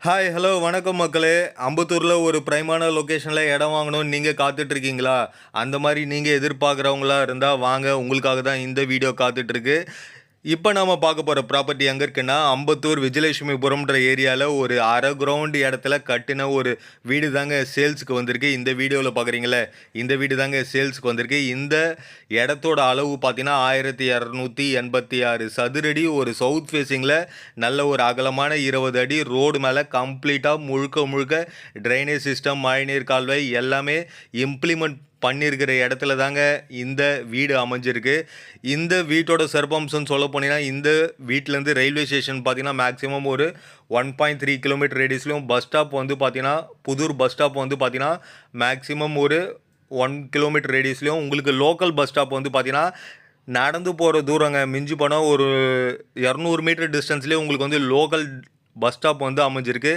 Hi hello வணக்கம் மக்களே. அம்பத்தூரில் ஒரு பிரைமான லொக்கேஷனில் இடம் வாங்கணும்னு நீங்கள் காத்துட்ருக்கீங்களா? அந்த மாதிரி நீங்கள் எதிர்பார்க்குறவங்களா இருந்தால் வாங்க, உங்களுக்காக தான் இந்த வீடியோ காத்துட்ருக்கு. இப்போ நம்ம பார்க்க போகிற ப்ராப்பர்ட்டி எங்கே இருக்குன்னா, அம்பத்தூர் விஜயலட்சுமிபுரம்ன்ற ஏரியாவில் ஒரு அரை கிரவுண்ட் இடத்துல கட்டின ஒரு வீடு தாங்க சேல்ஸுக்கு வந்திருக்கு. இந்த வீடியோவில் பார்க்குறீங்களே, இந்த வீடு தாங்க சேல்ஸுக்கு வந்திருக்கு. இந்த இடத்தோட அளவு பார்த்தீங்கன்னா 1286 சதுரடி. ஒரு சவுத் ஃபேஸிங்கில் நல்ல ஒரு அகலமான 20 அடி ரோடு மேலே கம்ப்ளீட்டாக முழுக்க முழுக்க ட்ரைனேஜ் சிஸ்டம், மழைநீர் கால்வாய் எல்லாமே இம்ப்ளிமெண்ட் பண்ணியிருக்கிற இடத்துல தாங்க இந்த வீடு அமைஞ்சிருக்கு. இந்த வீட்டோட சிறப்பம்சம்னு சொல்ல போனீங்கன்னா, இந்த வீட்டிலேருந்து ரயில்வே ஸ்டேஷன் பார்த்தீங்கன்னா மேக்ஸிமம் ஒரு 1.3 கிலோமீட்டர் ரேடியஸ்லையும், பஸ் ஸ்டாப் வந்து பார்த்தீங்கன்னா புதூர் பஸ் ஸ்டாப் வந்து பார்த்தீங்கன்னா மேக்ஸிமம் ஒரு 1 கிலோமீட்டர் ரேடியஸ்லையும், உங்களுக்கு லோக்கல் பஸ் ஸ்டாப் வந்து பார்த்தீங்கன்னா நடந்து போகிற தூரங்க. மிஞ்சி போனால் ஒரு 200 மீட்டர் டிஸ்டன்ஸ்லேயே உங்களுக்கு வந்து லோக்கல் பஸ் ஸ்டாப் வந்து அமைஞ்சிருக்கு.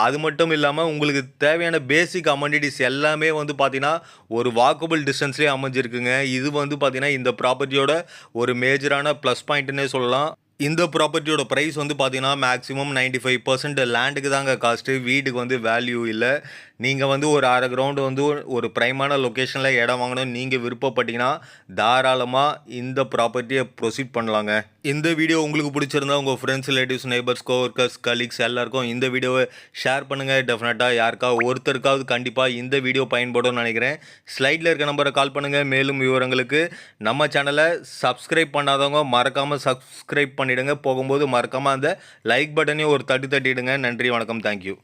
அது மட்டும் இல்லாமல் உங்களுக்கு தேவையான பேசிக் அமெனிட்டிஸ் எல்லாமே வந்து பார்த்தீங்கன்னா ஒரு வாக்கபிள் டிஸ்டன்ஸ்லேயே அமைஞ்சிருக்குங்க. இது வந்து பார்த்தீங்கன்னா இந்த ப்ராப்பர்ட்டியோட ஒரு மேஜரான ப்ளஸ் பாயிண்ட்னே சொல்லலாம். இந்த ப்ராப்பர்ட்டியோட ப்ரைஸ் வந்து பார்த்தீங்கன்னா மேக்ஸிமம் 95% லேண்டுக்கு தாங்க காஸ்ட்டு, வீட்டுக்கு வந்து வேல்யூ இல்லை. நீங்கள் வந்து ஒரு அரை கிரவுண்டு வந்து ஒரு ப்ரைமான லொக்கேஷனில் இடம் வாங்கணும்னு நீங்கள் விருப்பப்பட்டீங்கன்னா தாராளமாக இந்த ப்ராப்பர்ட்டியை ப்ரொசீட் பண்ணலாங்க. இந்த வீடியோ உங்களுக்கு பிடிச்சிருந்தா உங்கள் friends, relatives, neighbours, co-workers, colleagues எல்லாருக்கும் இந்த வீடியோவை ஷேர் பண்ணுங்கள். டெஃபினட்டாக யாருக்காவது ஒருத்தருக்காவது கண்டிப்பாக இந்த வீடியோ பயன்படும்னு நினைக்கிறேன். ஸ்லைடில் இருக்க நம்பரை கால் பண்ணுங்கள். மேலும் விவரங்களுக்கு நம்ம சேனலை சப்ஸ்கிரைப் பண்ணாதவங்க மறக்காமல் சப்ஸ்கிரைப் பண்ணிவிடுங்க. போகும்போது மறக்காமல் அந்த லைக் பட்டனையும் ஒரு தட்டிடுங்க. நன்றி, வணக்கம், தேங்க்யூ.